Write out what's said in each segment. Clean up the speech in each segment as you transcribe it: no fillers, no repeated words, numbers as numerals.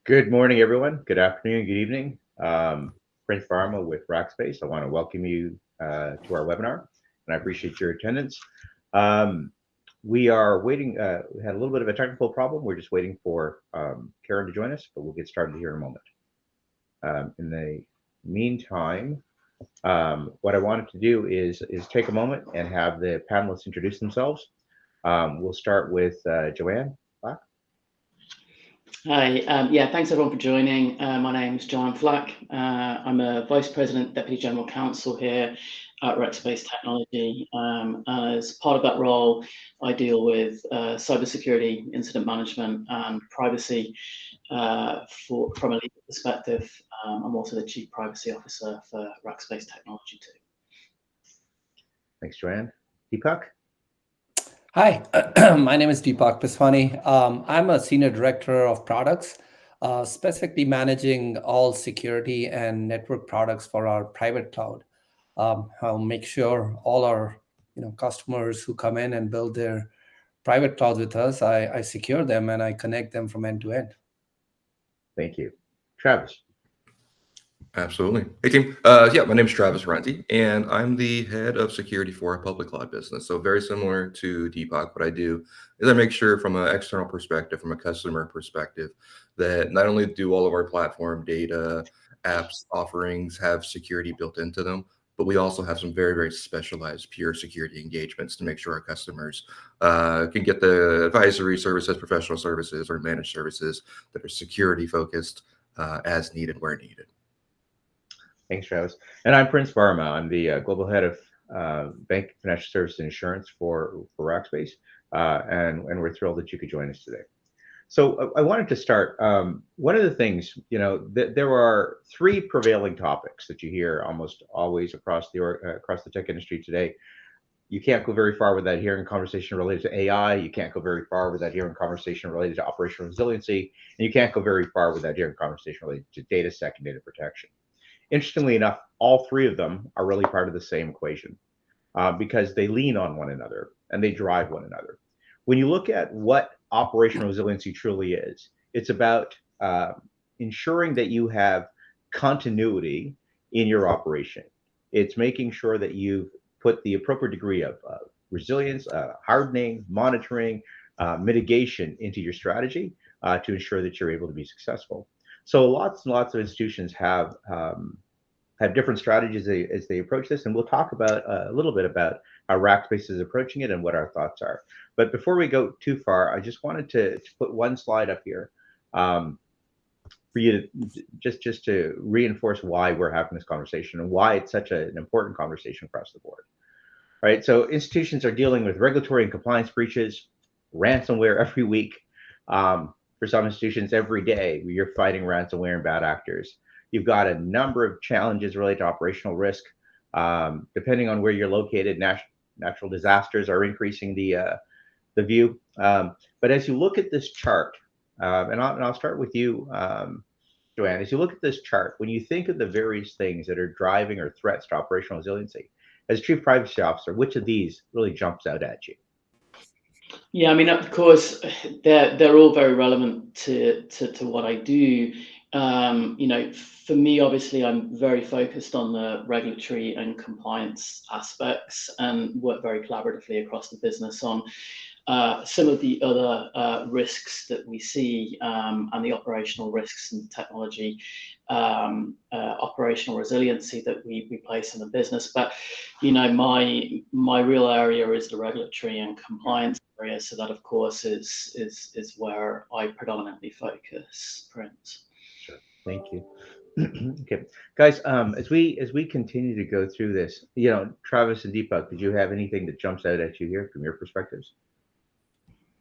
Good morning, everyone. Good afternoon, good evening. Prince Varma with Rackspace. I want to welcome you to our webinar, and I appreciate your attendance. We are waiting, we had a little bit of a technical problem. We're just waiting for Karen to join us, but we'll get started here in a moment. In the meantime, what I wanted to do is take a moment and have the panelists introduce themselves. We'll start with Joanne. Flack. Hi, thanks everyone for joining. My name is Joanne Flack. I'm a Vice President, Deputy General Counsel here at Rackspace Technology. As part of that role, I deal with cybersecurity, incident management, and privacy from a legal perspective. I'm also the Chief Privacy Officer for Rackspace Technology too. Thanks, Joanne. Deepak? Hi, my name is Deepak Peswani. I'm a Senior Director of Products, specifically managing all security and network products for our private cloud. I'll make sure all our customers who come in and build their private clouds with us, I secure them and I connect them from end to end. Thank you. Travis? Absolutely. Hey, team. My name is Travis Runty, and I'm the head of security for our public cloud business. So very similar to Deepak, what I do is I make sure from an external perspective, from a customer perspective, that not only do all of our platform data, apps, offerings have security built into them, but we also have some very, very specialized pure security engagements to make sure our customers can get the advisory services, professional services, or managed services that are security focused as needed, where needed. Thanks, Travis. And I'm Prince Varma. I'm the global head of bank, financial services, and insurance for Rackspace, and we're thrilled that you could join us today. So I wanted to start. One of the things, there are three prevailing topics that you hear almost always across the tech industry today. You can't go very far without hearing conversation related to AI. You can't go very far without hearing conversation related to operational resiliency, and you can't go very far without hearing conversation related to data sec and data protection. Interestingly enough, all three of them are really part of the same equation because they lean on one another and they drive one another. When you look at what operational resiliency truly is, it's about ensuring that you have continuity in your operation. It's making sure that you've put the appropriate degree of resilience, hardening, monitoring, mitigation into your strategy to ensure that you're able to be successful. So lots and lots of institutions have different strategies as they approach this, and we'll talk about a little bit about how Rackspace is approaching it and what our thoughts are. But before we go too far, I just wanted to put one slide up here for you to just to reinforce why we're having this conversation and why it's such an important conversation across the board. Right? So institutions are dealing with regulatory and compliance breaches, ransomware every week. For some institutions, every day you're fighting ransomware and bad actors. You've got a number of challenges related to operational risk. Depending on where you're located, natural disasters are increasing the view. But as you look at this chart, and I'll start with you, Joanne. As you look at this chart, when you think of the various things that are driving or threats to operational resiliency, as Chief Privacy Officer, which of these really jumps out at you? Yeah, I mean, of course, they're all very relevant to what I do. For me, obviously, I'm very focused on the regulatory and compliance aspects and work very collaboratively across the business on some of the other risks that we see and the operational risks and technology, operational resiliency that we place in the business. But my real area is the regulatory and compliance area, so that of course is where I predominantly focus, Prince. Sure. Thank you. Okay, guys, as we continue to go through this, Travis and Deepak, did you have anything that jumps out at you here from your perspectives?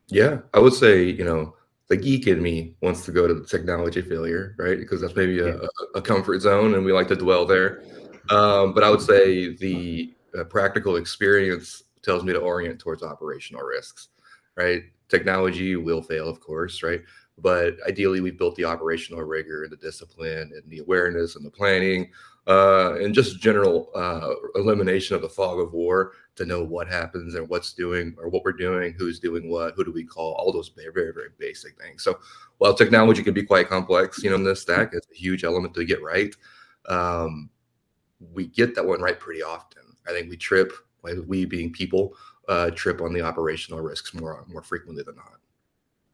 Yeah, I would say, the geek in me wants to go to the technology failure, right? Because that's maybe a comfort zone and we like to dwell there. But I would say the practical experience tells me to orient towards operational risks, right? Technology will fail, of course, right? But ideally, we've built the operational rigor and the discipline and the awareness and the planning and just general elimination of the fog of war to know what happens and what's doing or what we're doing, who's doing what, who do we call, all those very, very, very basic things. So while technology can be quite complex, in this stack, it's a huge element to get right. We get that one right pretty often. I think we trip, like we being people, trip on the operational risks more frequently than not.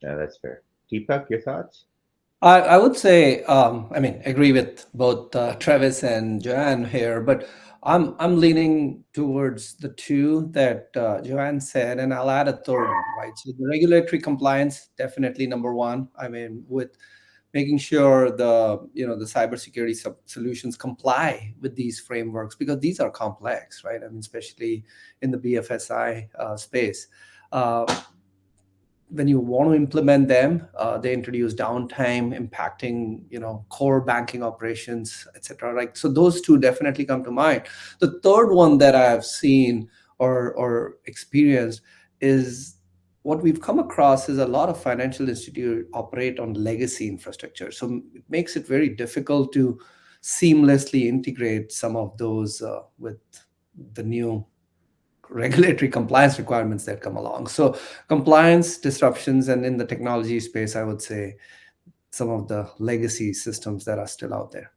Yeah, that's fair. Deepak, your thoughts? I would say, agree with both Travis and Joanne here, but I'm leaning towards the two that Joanne said, and I'll add a third one, right? So the regulatory compliance, definitely number one. I mean, with making sure the cybersecurity solutions comply with these frameworks, because these are complex, right? I mean, especially in the BFSI space. When you want to implement them, they introduce downtime impacting, core banking operations, etc. Right. So those two definitely come to mind. The third one that I have seen or experienced is what we've come across is a lot of financial institutes operate on legacy infrastructure. So it makes it very difficult to seamlessly integrate some of those with the new regulatory compliance requirements that come along. So compliance disruptions, and in the technology space, I would say some of the legacy systems that are still out there.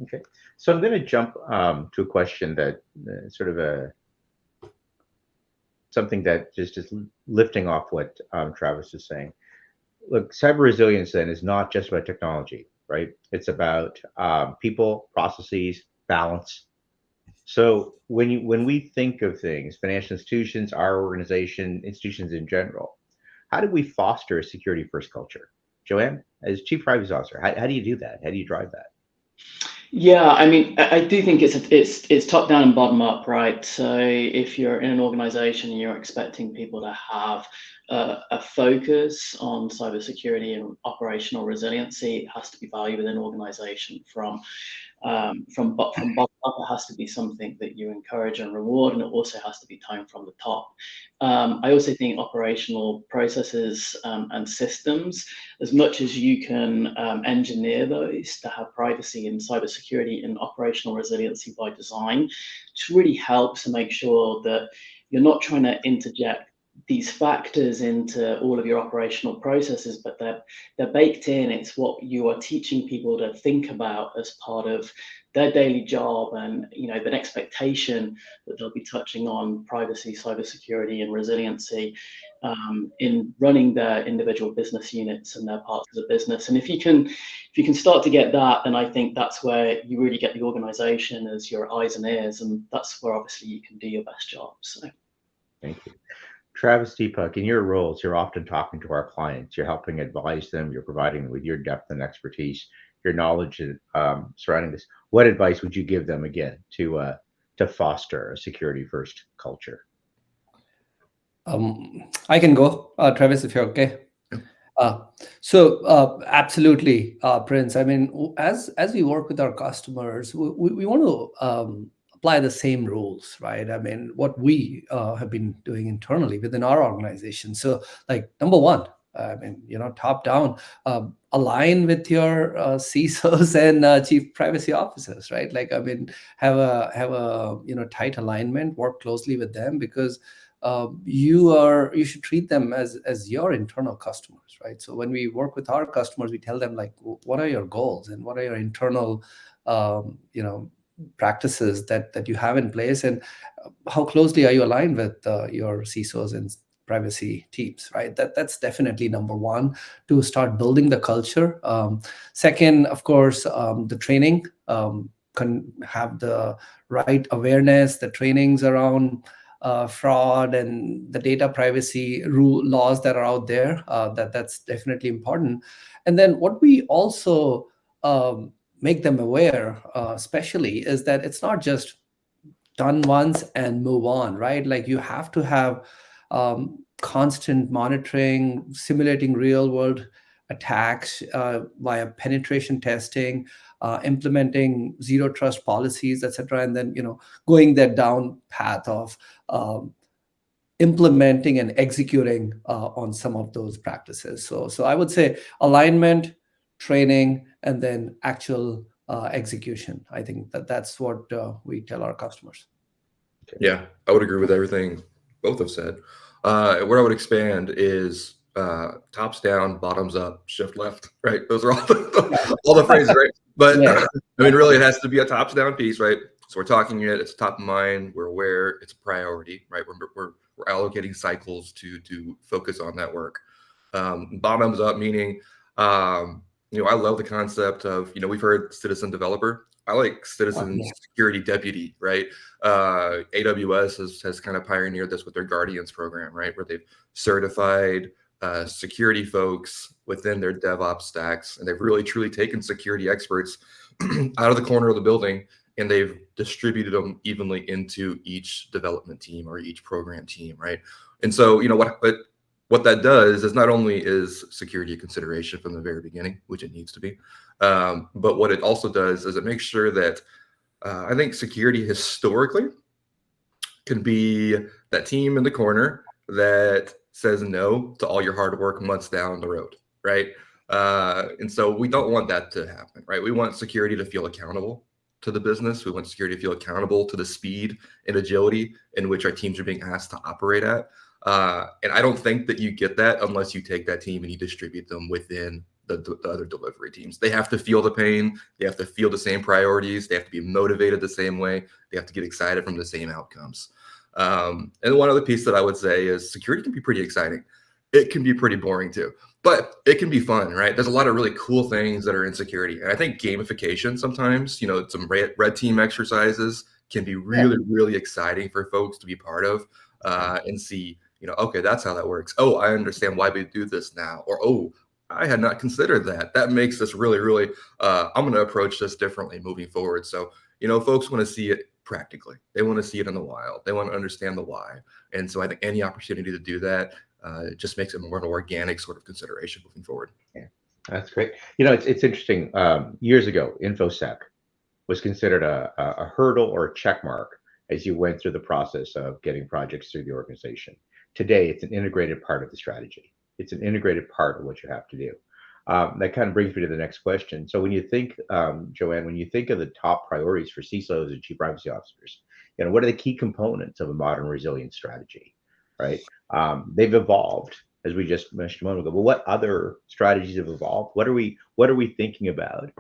Okay, so I'm going to jump to a question that sort of something that just is lifting off what Travis is saying. Look, cyber resilience then is not just about technology, right? It's about people, processes, balance. So when we think of things, financial institutions, our organization, institutions in general, how do we foster a security first culture? Joanne, as Chief Privacy Officer, how do you do that? How do you drive that? Yeah, I mean, I do think it's top down and bottom up, right? So if you're in an organization and you're expecting people to have a focus on cybersecurity and operational resiliency, it has to be valued within an organization from bottom up. It has to be something that you encourage and reward, and it also has to be time from the top. I also think operational processes and systems, as much as you can engineer those to have privacy and cybersecurity and operational resiliency by design, to really help to make sure that you're not trying to interject these factors into all of your operational processes, but they're baked in. It's what you are teaching people to think about as part of their daily job, and an expectation that they'll be touching on privacy, cybersecurity, and resiliency in running their individual business units and their parts of the business. And if you can start to get that, then I think that's where you really get the organization as your eyes and ears, and that's where obviously you can do your best job. So thank you. Travis, Deepak, in your roles, you're often talking to our clients. You're helping advise them. You're providing them with your depth and expertise, your knowledge surrounding this. What advice would you give them again to foster a security first culture? I can go, Travis, if you're okay. Absolutely, Prince. I mean, as we work with our customers, we want to apply the same rules, right? I mean, what we have been doing internally within our organization. So, like, number one, I mean, top down, align with your CISOs and chief privacy officers, right? Like, I mean, have a tight alignment, work closely with them, because you should treat them as your internal customers, right? So when we work with our customers, we tell them, like, what are your goals and what are your internal practices that you have in place, and how closely are you aligned with your CISOs and privacy teams, right? That's definitely number one, to start building the culture. Second, of course, the training, can have the right awareness, the trainings around fraud and the data privacy laws that are out there. That's definitely important. And then what we also make them aware, especially, is that it's not just done once and move on, right? Like, you have to have constant monitoring, simulating real world attacks via penetration testing, implementing zero trust policies, etc., and then going that down path of implementing and executing on some of those practices. So I would say alignment, training, and then actual execution. I think that's what we tell our customers. Yeah, I would agree with everything both have said. Where I would expand is tops down, bottoms up, shift left, right? Those are all all the phrases, right? But Yeah. I mean, really, it has to be a tops down piece, right? So we're talking it, it's top of mind, we're aware, it's a priority, right? We're allocating cycles to focus on that work. Bottoms up, meaning, I love the concept of, we've heard citizen developer. I like citizen security deputy, right? AWS has kind of pioneered this with their Guardians program, right? Where they've certified security folks within their DevOps stacks, and they've really truly taken security experts out of the corner of the building, and they've distributed them evenly into each development team or each program team, right? And so, what that does is not only is security a consideration from the very beginning, which it needs to be, but what it also does is it makes sure that I think security historically can be that team in the corner that says no to all your hard work months down the road, right? And so we don't want that to happen, right? We want security to feel accountable to the business. We want security to feel accountable to the speed and agility in which our teams are being asked to operate at. And I don't think that you get that unless you take that team and you distribute them within the other delivery teams. They have to feel the pain. They have to feel the same priorities. They have to be motivated the same way. They have to get excited from the same outcomes. And one other piece that I would say is security can be pretty exciting. It can be pretty boring too, but it can be fun, right? There's a lot of really cool things that are in security. And I think gamification sometimes, some red team exercises can be really, really exciting for folks to be part of and see, okay, that's how that works. Oh, I understand why we do this now. Or, oh, I had not considered that. That makes this really, really, I'm going to approach this differently moving forward. So, folks want to see it practically. They want to see it in the wild. They want to understand the why. And so I think any opportunity to do that just makes it more an organic sort of consideration moving forward. Yeah, that's great. It's interesting. Years ago, InfoSec was considered a hurdle or a check mark as you went through the process of getting projects through the organization. Today, it's an integrated part of the strategy. It's an integrated part of what you have to do. That kind of brings me to the next question. So when you think, Joanne, when you think of the top priorities for CISOs and chief privacy officers, what are the key components of a modern resilience strategy, right? They've evolved, as we just mentioned a moment ago. But what other strategies have evolved? What are we thinking about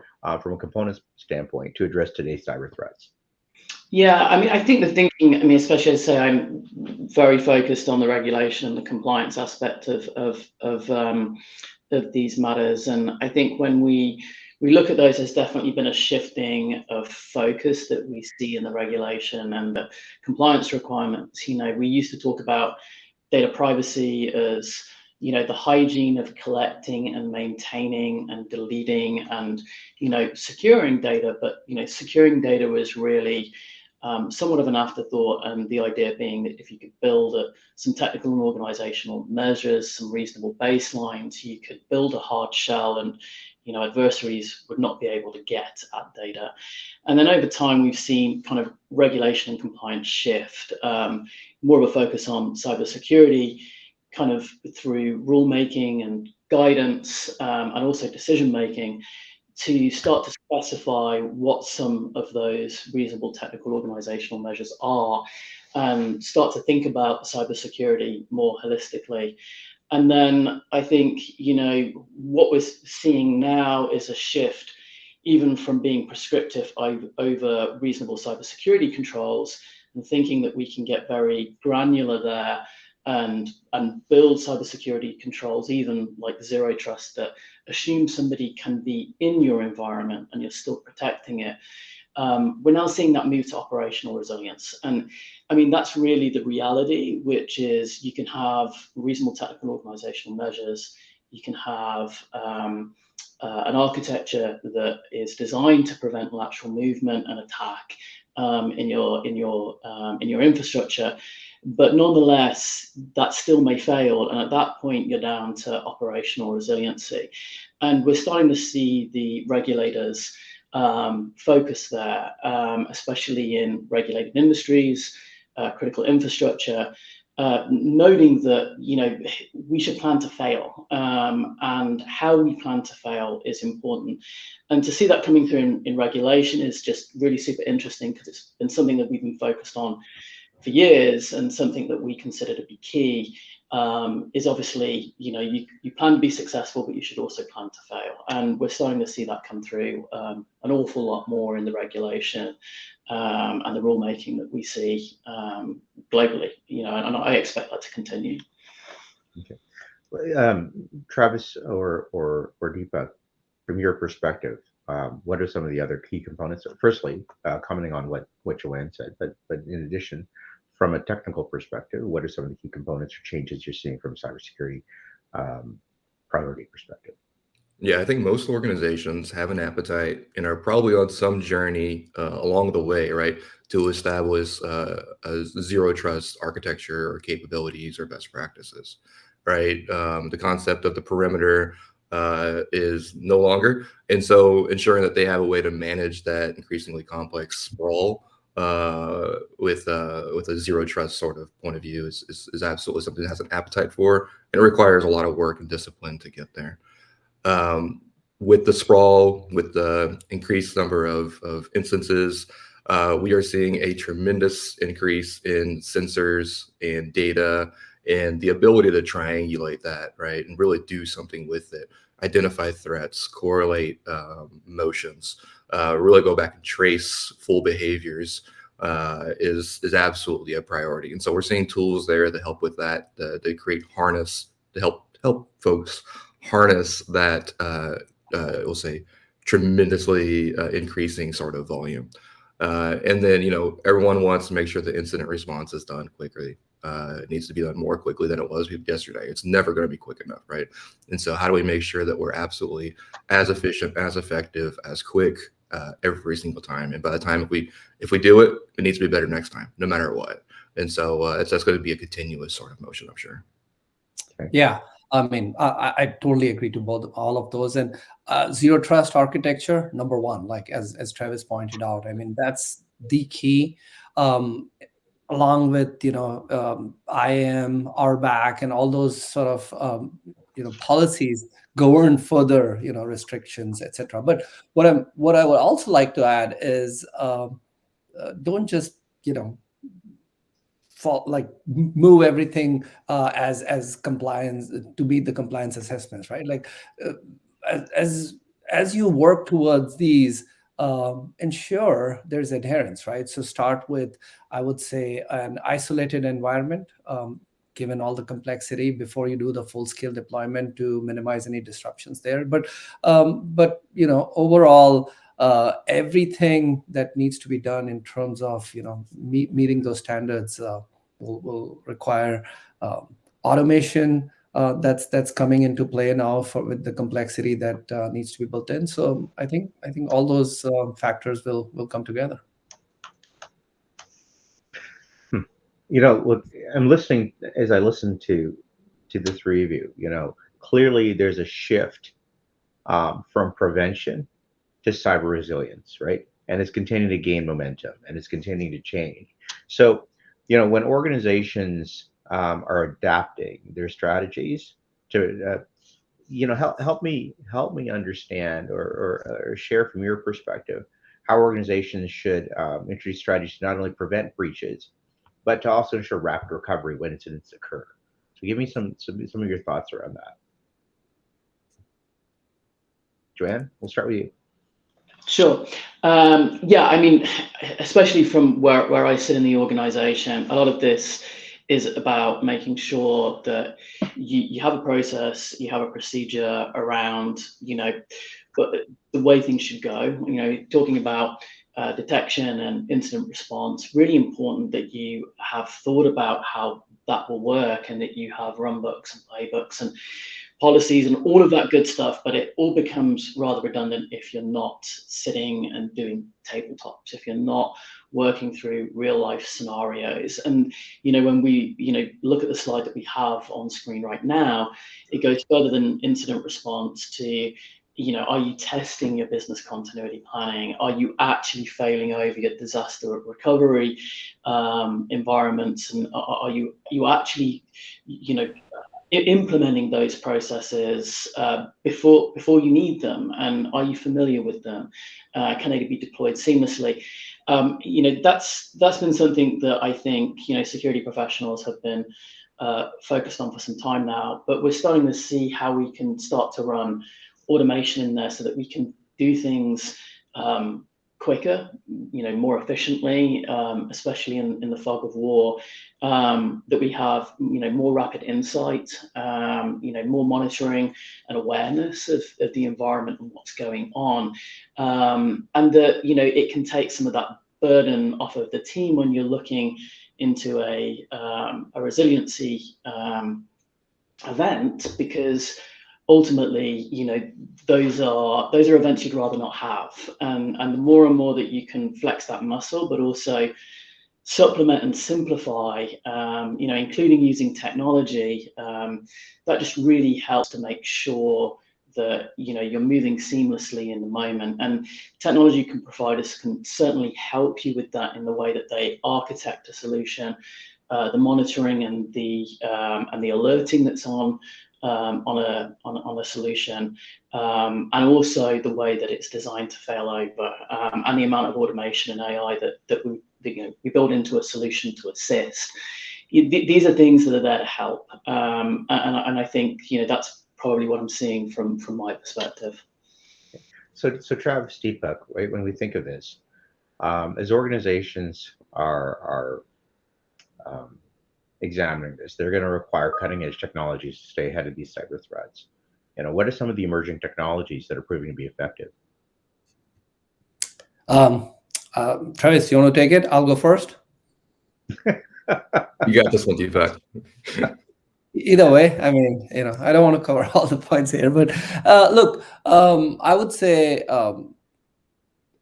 from a component standpoint to address today's cyber threats? Yeah, I think the thinking, especially as I say, I'm very focused on the regulation and the compliance aspect of these matters. And I think when we look at those, there's definitely been a shifting of focus that we see in the regulation and the compliance requirements. We used to talk about data privacy as the hygiene of collecting and maintaining and deleting and securing data, but securing data was really somewhat of an afterthought, and the idea being that if you could build some technical and organizational measures, some reasonable baselines, you could build a hard shell and adversaries would not be able to get at data. And then over time, we've seen kind of regulation and compliance shift, more of a focus on cybersecurity, kind of through rulemaking and guidance and also decision making, to start to specify what some of those reasonable technical organizational measures are and start to think about cybersecurity more holistically. And then I think, what we're seeing now is a shift even from being prescriptive over reasonable cybersecurity controls and thinking that we can get very granular there and build cybersecurity controls, even like zero trust, that assume somebody can be in your environment and you're still protecting it. We're now seeing that move to operational resilience. And that's really the reality, which is you can have reasonable technical organizational measures. You can have an architecture that is designed to prevent lateral movement and attack in your infrastructure. But nonetheless, that still may fail. And at that point, you're down to operational resiliency. And we're starting to see the regulators focus there, especially in regulated industries, critical infrastructure, noting that we should plan to fail, and how we plan to fail is important. And to see that coming through in regulation is just really super interesting, because it's been something that we've been focused on years, and something that we consider to be key is obviously, you plan to be successful, but you should also plan to fail. And we're starting to see that come through an awful lot more in the regulation and the rulemaking that we see globally, and I expect that to continue. Okay. Travis or Deepak, from your perspective, what are some of the other key components? Firstly, commenting on what Joanne said, but in addition, from a technical perspective, what are some of the key components or changes you're seeing from cybersecurity priority perspective? Yeah, I think most organizations have an appetite and are probably on some journey along the way, right, to establish a zero trust architecture or capabilities or best practices, right? The concept of the perimeter is no longer, and so ensuring that they have a way to manage that increasingly complex sprawl with a zero trust sort of point of view is absolutely something that has an appetite for, and it requires a lot of work and discipline to get there. With the sprawl, with the increased number of instances, we are seeing a tremendous increase in sensors and data and the ability to triangulate that, right, and really do something with it, identify threats, correlate motions, really go back and trace full behaviors is absolutely a priority. And so we're seeing tools there that help with that, to create harness, to help folks harness that we'll say tremendously increasing sort of volume. And then, everyone wants to make sure the incident response is done quickly. It needs to be done more quickly than it was yesterday. It's never going to be quick enough, right? And so how do we make sure that we're absolutely as efficient, as effective, as quick every single time? And by the time if we do it, it needs to be better next time, no matter what. And so that's going to be a continuous sort of motion, I'm sure. Okay. Yeah. I mean, I totally agree to all of those. And zero trust architecture, number one, like as Travis pointed out, I mean, that's the key. Along with IAM, RBAC, and all those sort of policies govern further restrictions, etc. But what I would also like to add is don't just move everything as compliance to meet the compliance assessments, right? Like as you work towards these, ensure there's adherence, right? So start with, I would say, an isolated environment, given all the complexity, before you do the full-scale deployment to minimize any disruptions there. But overall, everything that needs to be done in terms of meeting those standards will require automation that's coming into play now with the complexity that needs to be built in. So I think all those factors will come together. Look, I'm listening as I listen to the three of you. Clearly there's a shift from prevention to cyber resilience, right? And it's continuing to gain momentum, and it's continuing to change. So, when organizations are adapting their strategies to, help me understand or share from your perspective how organizations should introduce strategies to not only prevent breaches, but to also ensure rapid recovery when incidents occur. So, give me some of your thoughts around that. Joanne, we'll start with you. Sure. Yeah, I mean, especially from where I sit in the organization, a lot of this is about making sure that you have a process, you have a procedure around, the way things should go. Talking about detection and incident response, really important that you have thought about how that will work, and that you have run books and playbooks and policies and all of that good stuff. But it all becomes rather redundant if you're not sitting and doing tabletops, if you're not working through real life scenarios. And when we look at the slide that we have on screen right now, it goes further than incident response to, are you testing your business continuity planning? Are you actually failing over your disaster recovery environments? And are you actually implementing those processes before you need them? And are you familiar with them? Can they be deployed seamlessly? That's been something that I think security professionals have been focused on for some time now. But we're starting to see how we can start to run automation in there so that we can do things quicker, more efficiently, especially in the fog of war. That we have, more rapid insight, more monitoring and awareness of the environment and what's going on, and that it can take some of that burden off of the team when you're looking into a resiliency event, because ultimately, those are events you'd rather not have, and the more and more that you can flex that muscle, but also supplement and simplify, including using technology, that just really helps to make sure that you're moving seamlessly in the moment. And technology providers can certainly help you with that in the way that they architect a solution, the monitoring and the alerting that's on a solution, and also the way that it's designed to fail over, and the amount of automation and AI that we build into a solution to assist. These are things that are there to help, and I think that's probably what I'm seeing from my perspective. So Travis, Deepak, right, when we think of this, as organizations are examining this, they're going to require cutting edge technologies to stay ahead of these cyber threats. What are some of the emerging technologies that are proving to be effective? Travis, you want to take it? I'll go first. You got this one, Deepak. Either way, I mean, I don't want to cover all the points here, but look, I would say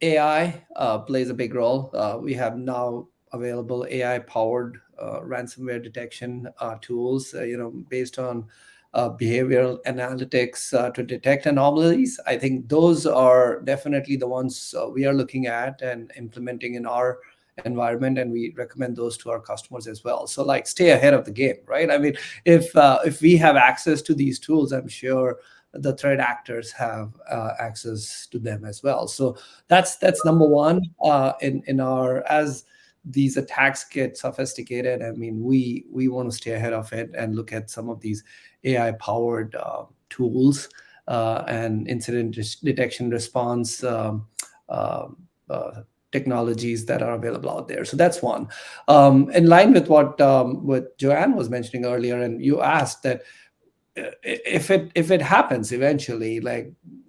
AI plays a big role. We have now available AI-powered ransomware detection tools, based on behavioral analytics to detect anomalies. I think those are definitely the ones we are looking at and implementing in our environment, and we recommend those to our customers as well. So stay ahead of the game, right? I mean, if we have access to these tools, I'm sure the threat actors have access to them as well. So that's number one. In our, as these attacks get sophisticated, I mean, we want to stay ahead of it and look at some of these AI-powered tools and incident detection response technologies that are available out there. So that's one. In line with what Joanne was mentioning earlier, and you asked that if it happens eventually,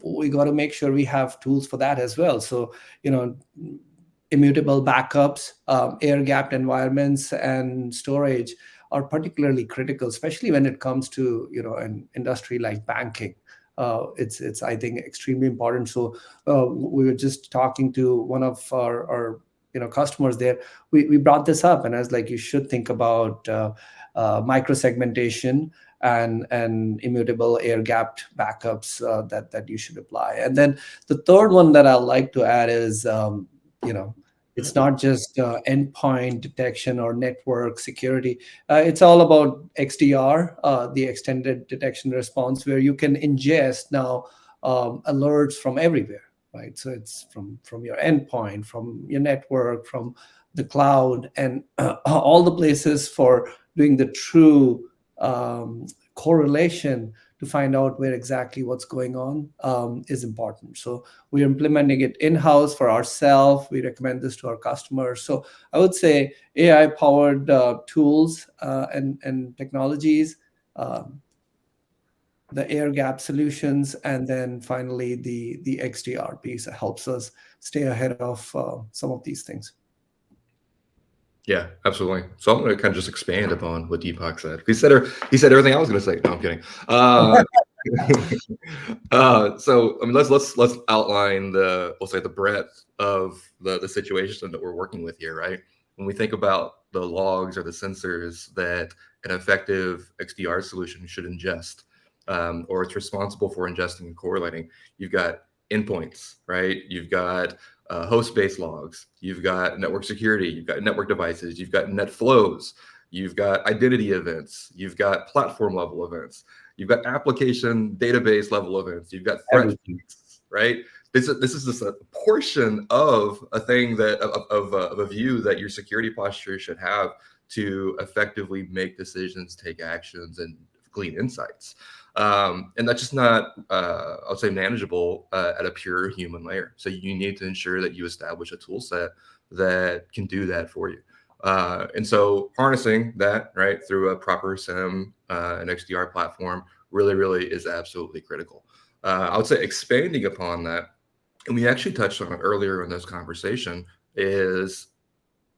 we got to make sure we have tools for that as well. So immutable backups, air-gapped environments, and storage are particularly critical, especially when it comes to an industry like banking. It's I think extremely important. So we were just talking to one of our customers there. We brought this up, and I was like, you should think about microsegmentation and immutable air-gapped backups that you should apply. And then the third one that I like to add is it's not just endpoint detection or network security. It's all about XDR, the extended detection response, where you can ingest now alerts from everywhere, right? So it's from your endpoint, from your network, from the cloud, and all the places for doing the true correlation to find out where exactly what's going on is important. So we're implementing it in-house for ourselves. We recommend this to our customers. So I would say AI-powered tools and technologies, the air-gap solutions, and then finally the XDR piece that helps us stay ahead of some of these things. Yeah, absolutely. So I'm going to kind of just expand upon what Deepak said. He said everything I was going to say. No, I'm kidding. So I mean, let's outline the breadth of the situation that we're working with here, right? When we think about the logs or the sensors that an effective XDR solution should ingest, or it's responsible for ingesting and correlating, you've got endpoints, right? You've got host-based logs, you've got network security, you've got network devices, you've got net flows, you've got identity events, you've got platform level events, you've got application database level events, you've got threat feeds, right? This is just a portion of a thing that of a view that your security posture should have to effectively make decisions, take actions, and glean insights. And that's just not, I'll say, manageable at a pure human layer. So you need to ensure that you establish a tool set that can do that for you. And so harnessing that, right, through a proper SIEM and XDR platform really is absolutely critical. I would say expanding upon that, and we actually touched on it earlier in this conversation, is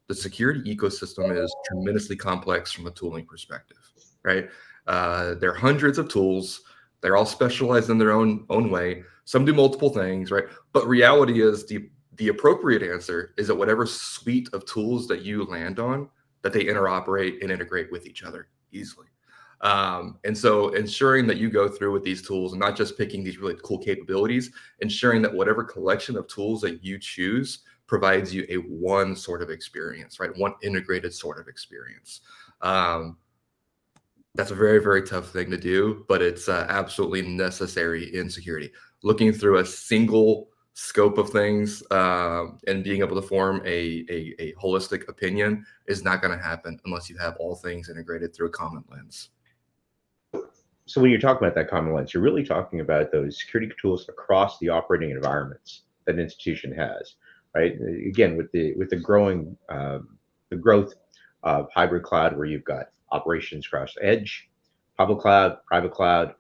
the security ecosystem is tremendously complex from a tooling perspective, right? There are hundreds of tools. They're all specialized in their own way. Some do multiple things, right? But reality is the appropriate answer is that whatever suite of tools that you land on, that they interoperate and integrate with each other easily. And so ensuring that you go through with these tools and not just picking these really cool capabilities, ensuring that whatever collection of tools that you choose provides you a one sort of experience, right? One integrated sort of experience. That's a very tough thing to do, but it's absolutely necessary in security. Looking through a single scope of things and being able to form a holistic opinion is not going to happen unless you have all things integrated through a common lens. So when you're talking about that common lens, you're really talking about those security tools across the operating environments that an institution has, right? Again, with the growing the growth of hybrid cloud, where you've got operations across edge, public cloud, private cloud,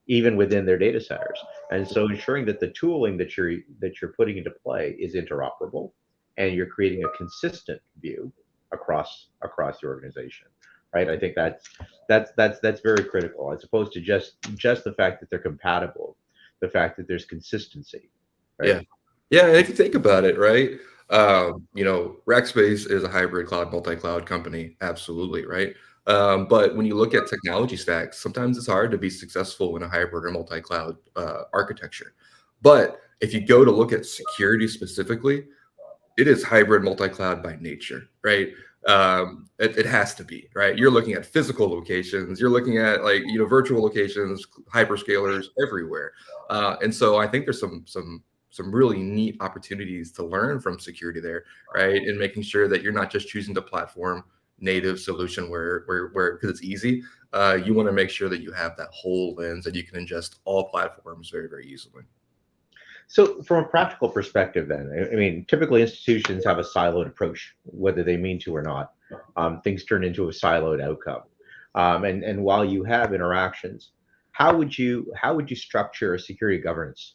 even within their data centers, and so ensuring that the tooling that you're putting into play is interoperable, and you're creating a consistent view across the organization, right? I think that's very critical, as opposed to just the fact that they're compatible, the fact that there's consistency, right? Yeah. And if you think about it, right, Rackspace is a hybrid cloud, multi-cloud company, absolutely, right? But when you look at technology stacks, sometimes it's hard to be successful in a hybrid or multi-cloud architecture. But if you go to look at security specifically, it is hybrid multi-cloud by nature, right? It has to be, right? You're looking at physical locations, you're looking at virtual locations, hyperscalers everywhere. And so I think there's some really neat opportunities to learn from security there, right? And making sure that you're not just choosing the platform native solution where because it's easy. You want to make sure that you have that whole lens that you can ingest all platforms very easily. So from a practical perspective then, I mean, typically institutions have a siloed approach, whether they mean to or not. Things turn into a siloed outcome. And while you have interactions, how would you structure a security governance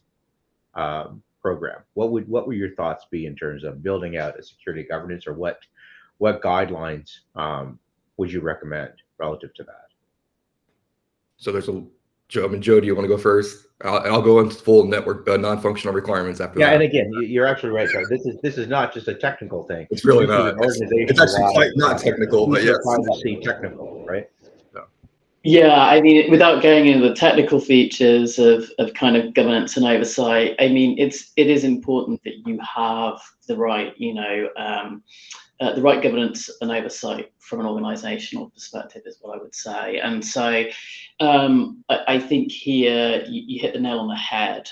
program? What would your thoughts be in terms of building out a security governance, or what guidelines would you recommend relative to that? So there's Joe, do you want to go first? I'll go into full network non-functional requirements after that. Yeah, and again, you're absolutely right, Joe. This is not just a technical thing. It's really not. It's actually quite not technical, but yes. Privacy technical, right? Yeah, I mean, without going into the technical features of kind of governance and oversight, I mean, it is important that you have the right, the right governance and oversight from an organizational perspective is what I would say. And so I think here you hit the nail on the head.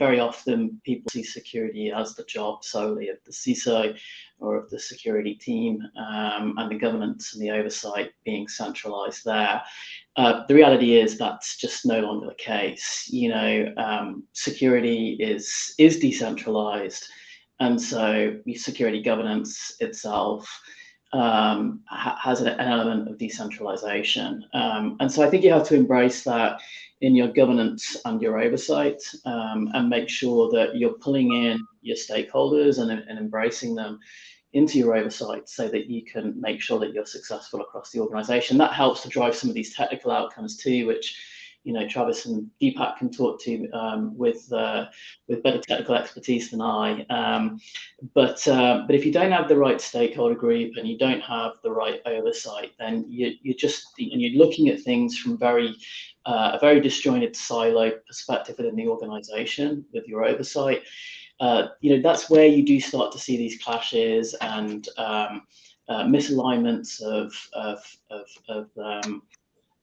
Very often people see security as the job solely of the CISO or of the security team, and the governance and the oversight being centralized there. The reality is that's just no longer the case. Security is decentralized. And so security governance itself has an element of decentralization. And so I think you have to embrace that in your governance and your oversight, and make sure that you're pulling in your stakeholders and embracing them into your oversight so that you can make sure that you're successful across the organization. That helps to drive some of these technical outcomes too, which Travis and Deepak can talk to with better technical expertise than I. But if you don't have the right stakeholder group and you don't have the right oversight, then you're looking at things from a very disjointed silo perspective within the organization with your oversight. That's where you do start to see these clashes and misalignments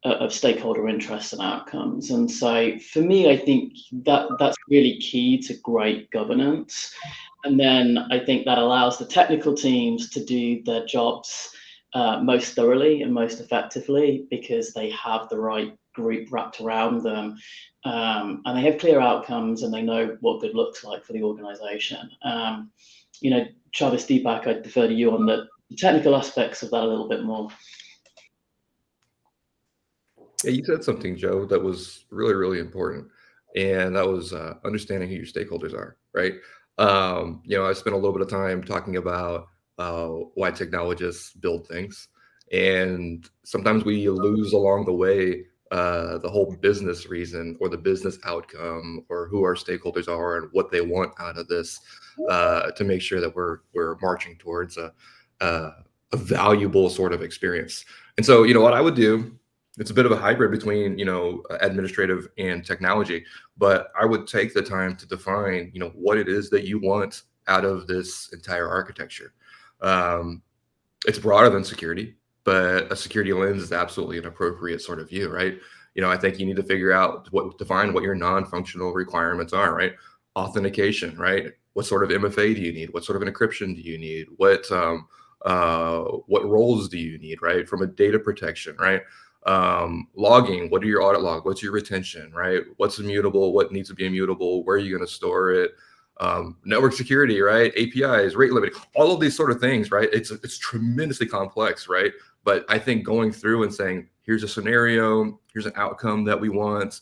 of stakeholder interests and outcomes. And so for me, I think that's really key to great governance. And then I think that allows the technical teams to do their jobs most thoroughly and most effectively, because they have the right group wrapped around them, and they have clear outcomes, and they know what good looks like for the organization. Travis, Deepak, I'd defer to you on the technical aspects of that a little bit more. Yeah, you said something, Joe, that was really, really important. And that was understanding who your stakeholders are, right? I spent a little bit of time talking about why technologists build things. And sometimes we lose along the way the whole business reason or the business outcome or who our stakeholders are and what they want out of this to make sure that we're marching towards a valuable sort of experience. And so, what I would do, it's a bit of a hybrid between, administrative and technology, but I would take the time to define, what it is that you want out of this entire architecture. It's broader than security, but a security lens is absolutely an appropriate sort of view, right? I think you need to figure out define what your non-functional requirements are, right? Authentication, right? What sort of MFA do you need? What sort of encryption do you need? What roles do you need, right? From a data protection, right? Logging, what are your audit log? What's your retention, right? What's immutable? What needs to be immutable? Where are you going to store it? Network security, right? APIs, rate limiting, all of these sort of things, right? It's tremendously complex, right? But I think going through and saying, here's a scenario, here's an outcome that we want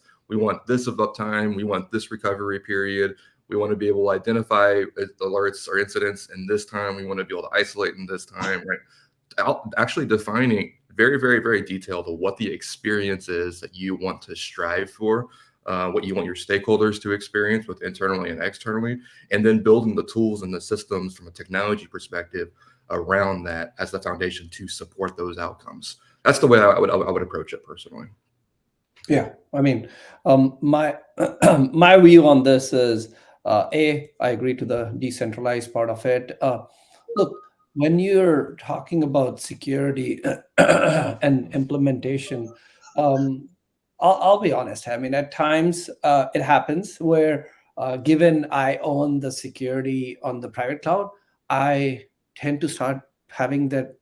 this of uptime, we want this recovery period, we want to be able to identify alerts or incidents in this time, we want to be able to isolate in this time, right? Actually defining very, very, very detailed of what the experience is that you want to strive for, what you want your stakeholders to experience with internally and externally, and then building the tools and the systems from a technology perspective around that as the foundation to support those outcomes. That's the way I would approach it personally. Yeah, I mean, my my view on this is, I agree to the decentralized part of it. Look, when you're talking about security and implementation, I'll be honest. I mean, at times it happens where, given I own the security on the private cloud, I tend to start having that,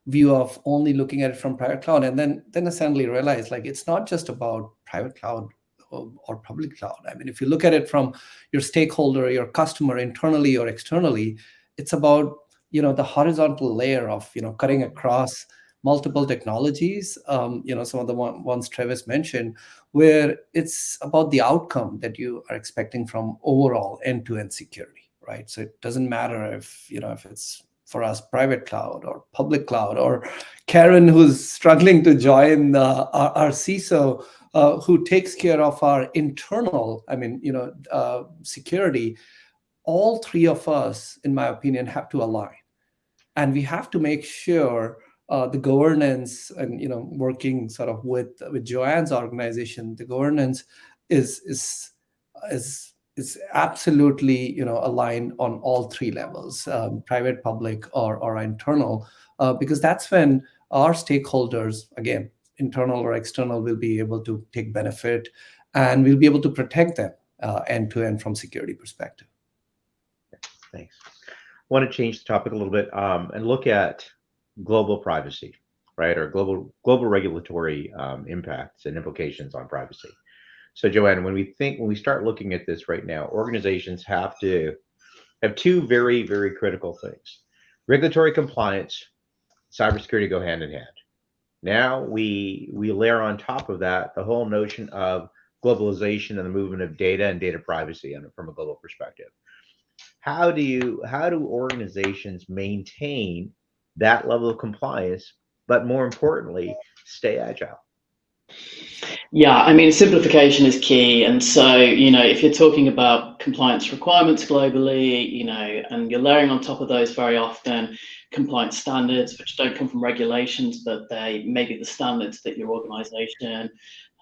view of only looking at it from private cloud, and then suddenly realize, like, it's not just about private cloud or public cloud. I mean, if you look at it from your stakeholder, your customer, internally or externally, it's about the horizontal layer of cutting across multiple technologies. Some of the ones Travis mentioned, where it's about the outcome that you are expecting from overall end-to-end security, right? So it doesn't matter if it's, for us, private cloud or public cloud, or Karen, who's struggling to join our CISO, who takes care of our internal, security. All three of us, in my opinion, have to align, and we have to make sure the governance and working sort of with Joanne's organization, the governance is absolutely aligned on all three levels, private, public, or internal, because that's when our stakeholders, again, internal or external, will be able to take benefit, and we'll be able to protect them end to end from security perspective. Thanks. I want to change the topic a little bit and look at global privacy, right? Or global regulatory impacts and implications on privacy. So Joanne, when we start looking at this right now, organizations have to have two very, very critical things. Regulatory compliance, cybersecurity go hand in hand. Now we layer on top of that the whole notion of globalization and the movement of data and data privacy from a global perspective. How do organizations maintain that level of compliance, but more importantly, stay agile? Yeah, I mean, simplification is key. And so, if you're talking about compliance requirements globally, and you're layering on top of those very often compliance standards, which don't come from regulations, but they may be the standards that your organization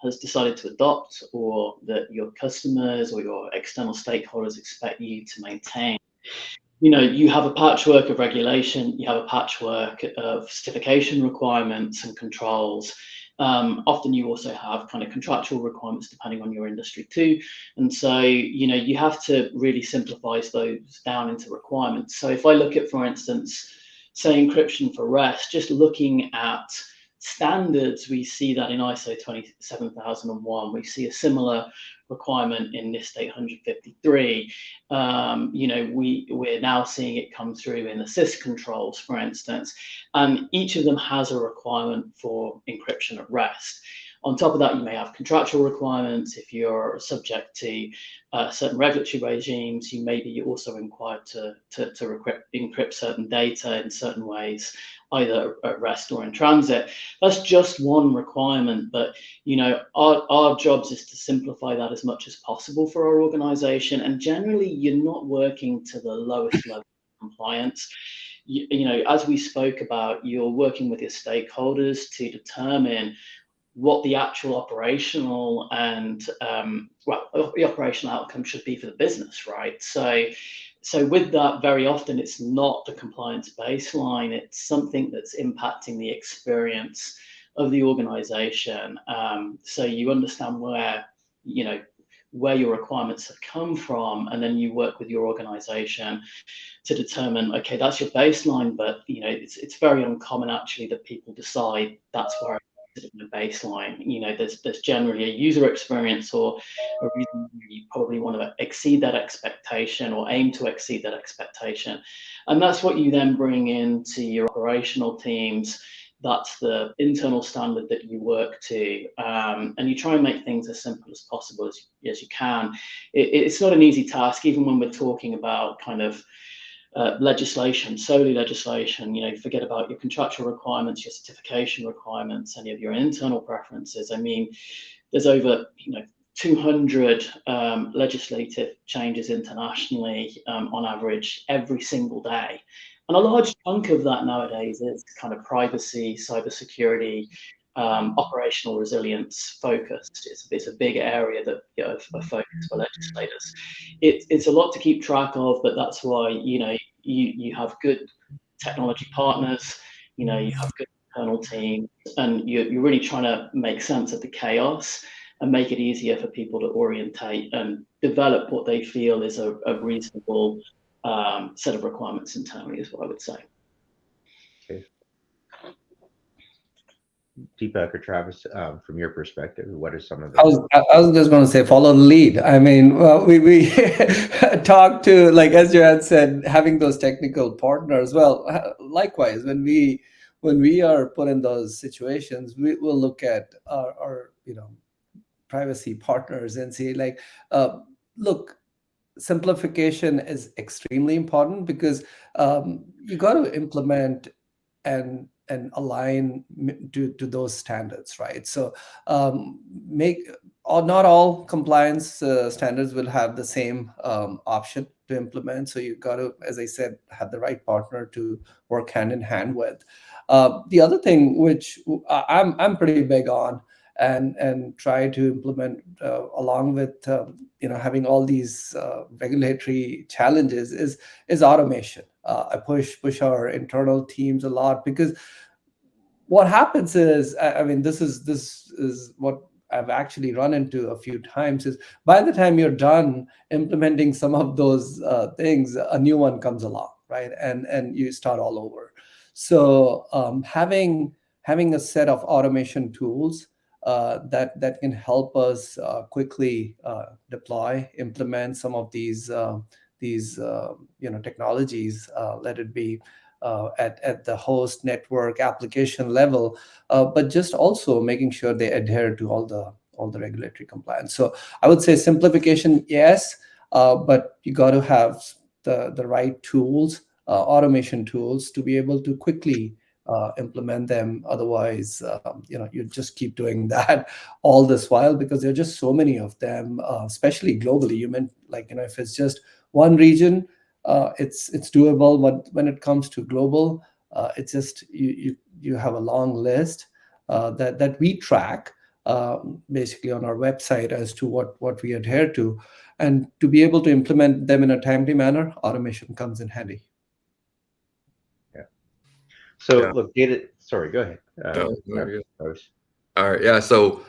has decided to adopt, or that your customers or your external stakeholders expect you to maintain. You have a patchwork of regulation, you have a patchwork of certification requirements and controls. Often you also have kind of contractual requirements depending on your industry too. And so, you have to really simplify those down into requirements. So if I look at, for instance, say encryption for REST, just looking at standards, we see that in ISO 27001, we see a similar requirement in NIST 853. We're now seeing it come through in the sys controls, for instance, and each of them has a requirement for encryption at rest. On top of that, you may have contractual requirements. If you're subject to certain regulatory regimes, you may be also required to encrypt certain data in certain ways, either at rest or in transit. That's just one requirement, but our jobs is to simplify that as much as possible for our organization. And generally, you're not working to the lowest level of compliance. As we spoke about, you're working with your stakeholders to determine what the actual operational and the operational outcome should be for the business, right? So with that, very often it's not the compliance baseline, it's something that's impacting the experience of the organization. So you understand where your requirements have come from, and then you work with your organization to determine, okay, that's your baseline, but it's very uncommon actually that people decide that's where I the baseline. There's generally a user experience or a reason you probably want to exceed that expectation or aim to exceed that expectation, and that's what you then bring into your operational teams. That's the internal standard that you work to, and you try and make things as simple as possible as you can. It's not an easy task, even when we're talking about kind of solely legislation. Forget about your contractual requirements, your certification requirements, any of your internal preferences. I mean, there's over 200 legislative changes internationally on average every single day. And a large chunk of that nowadays is kind of privacy, cybersecurity, operational resilience focused. It's a big area that of focus for legislators. It's a lot to keep track of, but that's why you have good technology partners, you have good internal teams, and you're really trying to make sense of the chaos and make it easier for people to orientate and develop what they feel is a reasonable set of requirements internally, is what I would say. Okay. Deepak or Travis, from your perspective, what are some of the... I was just going to say, follow the lead. I mean, we talk to, like, as Joanne said, having those technical partners. Well, likewise, when we are put in those situations, we will look at our privacy partners and say, like, look, simplification is extremely important, because you got to implement and align to those standards, right? So not all compliance standards will have the same option to implement. So you've got to, as I said, have the right partner to work hand in hand with. The other thing, which I'm pretty big on, and try to implement along with having all these regulatory challenges, is automation. I push our internal teams a lot, because what happens is, I mean, this is what I've actually run into a few times, is by the time you're done implementing some of those things, a new one comes along, right? And you start all over. So having a set of automation tools that can help us quickly deploy, implement some of these technologies, let it be at the host, network, application level, but just also making sure they adhere to all the regulatory compliance. So I would say simplification, yes, but you got to have the right tools, automation tools, to be able to quickly implement them. Otherwise, you just keep doing that all this while, because there are just so many of them, especially globally. You meant, like, if it's just one region, it's doable. But when it comes to global, it's just you have a long list that we track basically on our website as to what we adhere to, and to be able to implement them in a timely manner, automation comes in handy. So Yeah. look, sorry, go ahead. No, you're good. All right. Yeah. So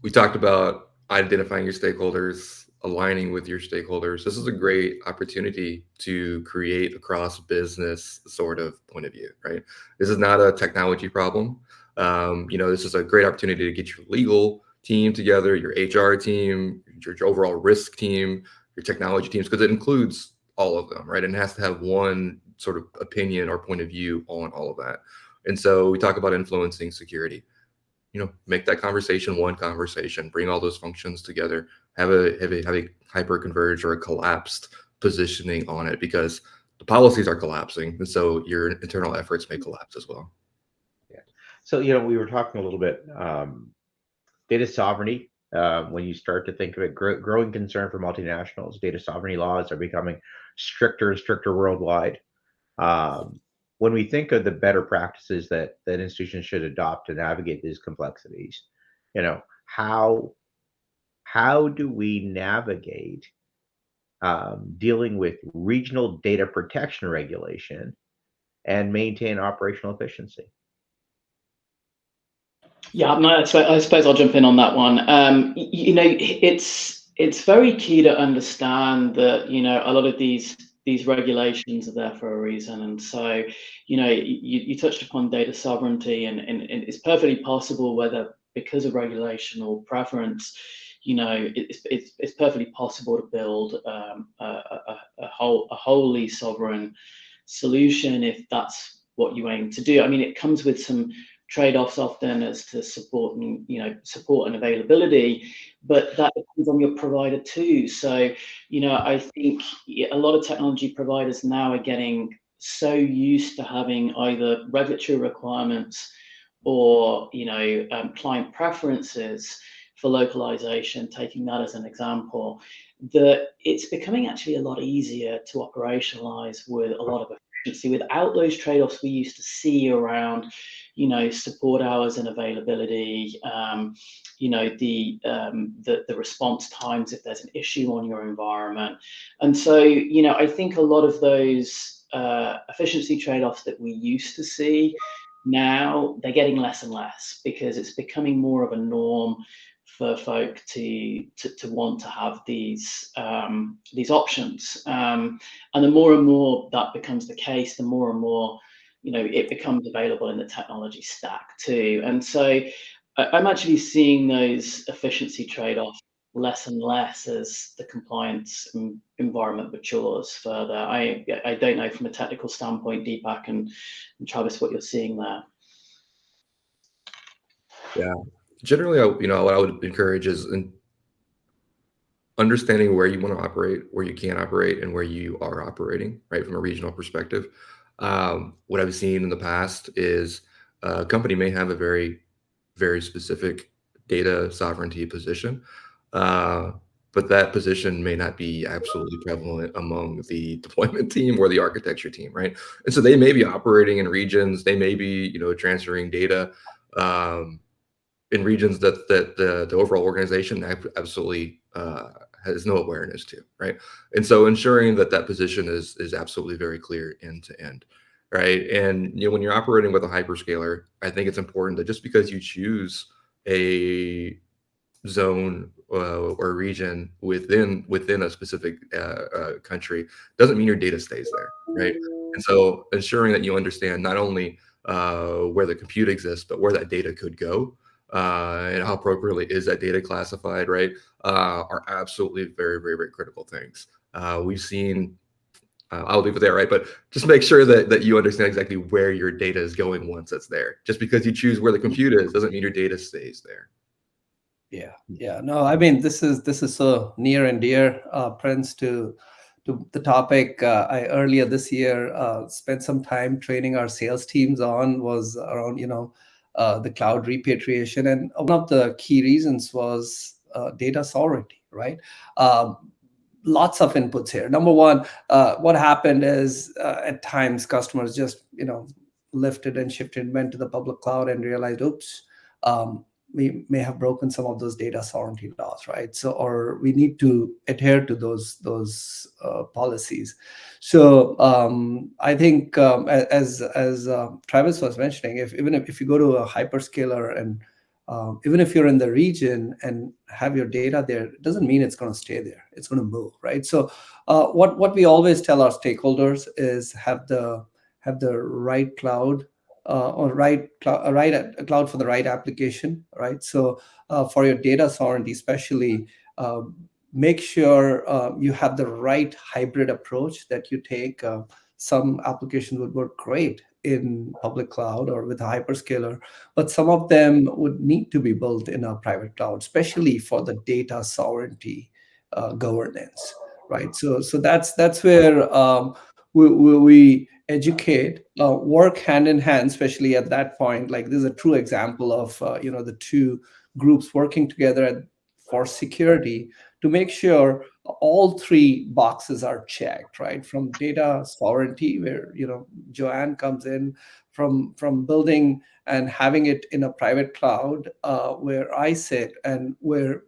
we talked about identifying your stakeholders, aligning with your stakeholders. This is a great opportunity to create a cross business sort of point of view, right? This is not a technology problem. This is a great opportunity to get your legal team together, your HR team, your overall risk team, your technology teams, because it includes all of them, right? And it has to have one sort of opinion or point of view on all of that. And so we talk about influencing security. Make that conversation one conversation, bring all those functions together, have a hyper converged or a collapsed positioning on it, because the policies are collapsing. And so your internal efforts may collapse as well. Yeah. So, we were talking a little bit, data sovereignty. When you start to think of it, growing concern for multinationals, data sovereignty laws are becoming stricter and stricter worldwide. When we think of the better practices that institutions should adopt to navigate these complexities, how do we navigate dealing with regional data protection regulation and maintain operational efficiency? Yeah, no, I suppose I'll jump in on that one. It's very key to understand that a lot of these regulations are there for a reason, and so you touched upon data sovereignty, and it's perfectly possible, whether because of regulation or preference, it's perfectly possible to build a wholly sovereign solution if that's what you aim to do. I mean, it comes with some trade-offs often as to support and availability, but that depends on your provider too. So I think a lot of technology providers now are getting so used to having either regulatory requirements or client preferences for localization, taking that as an example, that it's becoming actually a lot easier to operationalize with a lot of efficiency without those trade-offs we used to see around support hours and availability, the response times if there's an issue on your environment. And so I think a lot of those efficiency trade-offs that we used to see, now they're getting less and less, because it's becoming more of a norm for folk to want to have these options, and the more and more that becomes the case, the more and more it becomes available in the technology stack too. And so I'm actually seeing those efficiency trade-offs less and less as the compliance environment matures further. I don't know from a technical standpoint, Deepak and Travis, what you're seeing there. Yeah. Generally, what I would encourage is understanding where you want to operate, where you can't operate, and where you are operating, right, from a regional perspective. What I've seen in the past is a company may have a very, very specific data sovereignty position, but that position may not be absolutely prevalent among the deployment team or the architecture team, right? And so they may be operating in regions, they may be, transferring data in regions that the overall organization absolutely has no awareness to, right? And so ensuring that position is absolutely very clear end to end, right? And when you're operating with a hyperscaler, I think it's important that just because you choose a zone or region within a specific country doesn't mean your data stays there, right? And so ensuring that you understand not only where the compute exists, but where that data could go, and how appropriately is that data classified, right, are absolutely very, very, very critical things. We've seen, I'll leave it there, right? But just make sure that you understand exactly where your data is going once it's there. Just because you choose where the compute is doesn't mean your data stays there. Yeah. No, I mean, this is so near and dear, Prince, to the topic. I earlier this year spent some time training our sales teams was around the cloud repatriation, and one of the key reasons was data sovereignty, right? Lots of inputs here. Number one, what happened is at times customers just lifted and shifted, went to the public cloud and realized, oops, we may have broken some of those data sovereignty laws, right? So, or we need to adhere to those policies. So I think as Travis was mentioning, even if you go to a hyperscaler and even if you're in the region and have your data there, it doesn't mean it's going to stay there. It's going to move, right? So what we always tell our stakeholders is have the right cloud or a cloud for the right application, right? So for your data sovereignty, especially, make sure you have the right hybrid approach that you take. Some applications would work great in public cloud or with a hyperscaler, but some of them would need to be built in a private cloud, especially for the data sovereignty governance, right? So that's where we educate, work hand in hand, especially at that point. Like this is a true example of the two groups working together for security to make sure all three boxes are checked, right? From data sovereignty, where Joanne comes in, from building and having it in a private cloud, where I sit, and where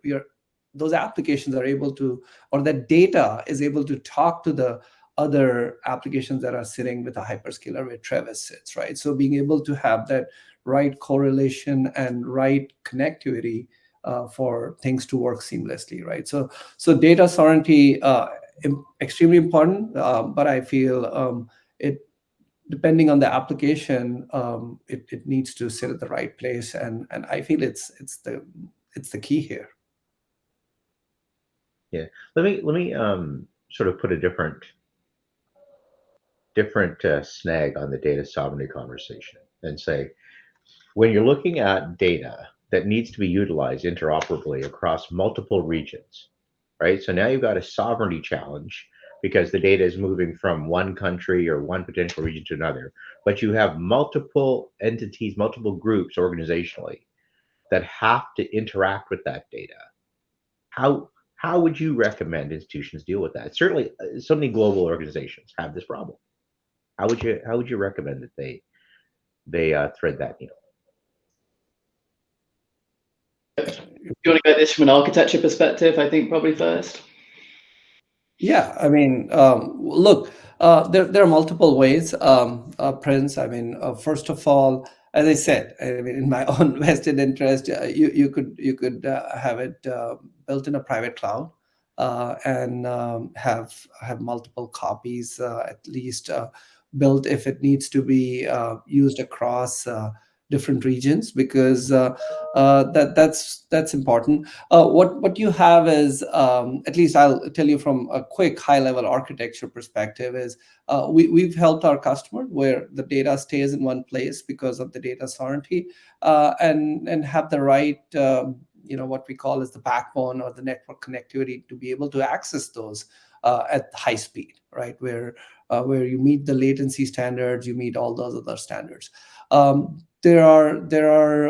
those applications are able to, or that data is able to talk to the other applications that are sitting with a hyperscaler where Travis sits, right? So being able to have that right correlation and right connectivity for things to work seamlessly, right? So data sovereignty extremely important, but I feel it, depending on the application, it needs to sit at the right place, and I feel it's the key here. Yeah, let me sort of put a different snag on the data sovereignty conversation and say, when you're looking at data that needs to be utilized interoperably across multiple regions, right? So now you've got a sovereignty challenge because the data is moving from one country or one potential region to another, but you have multiple entities, multiple groups organizationally that have to interact with that data. How would you recommend institutions deal with that? Certainly, so many global organizations have this problem. How would you recommend that they thread that needle? Do you want to go at this from an architecture perspective? I think probably first. Yeah, I mean, look, there are multiple ways, Prince. I mean, first of all, as I said, I mean, in my own vested interest, you could have it built in a private cloud, and have multiple copies, at least built if it needs to be used across different regions, because that's important. What you have is, at least I'll tell you from a quick high level architecture perspective, is we've helped our customer where the data stays in one place because of the data sovereignty, and have the right what we call as the backbone or the network connectivity to be able to access those at high speed, right? Where you meet the latency standards, you meet all those other standards. There are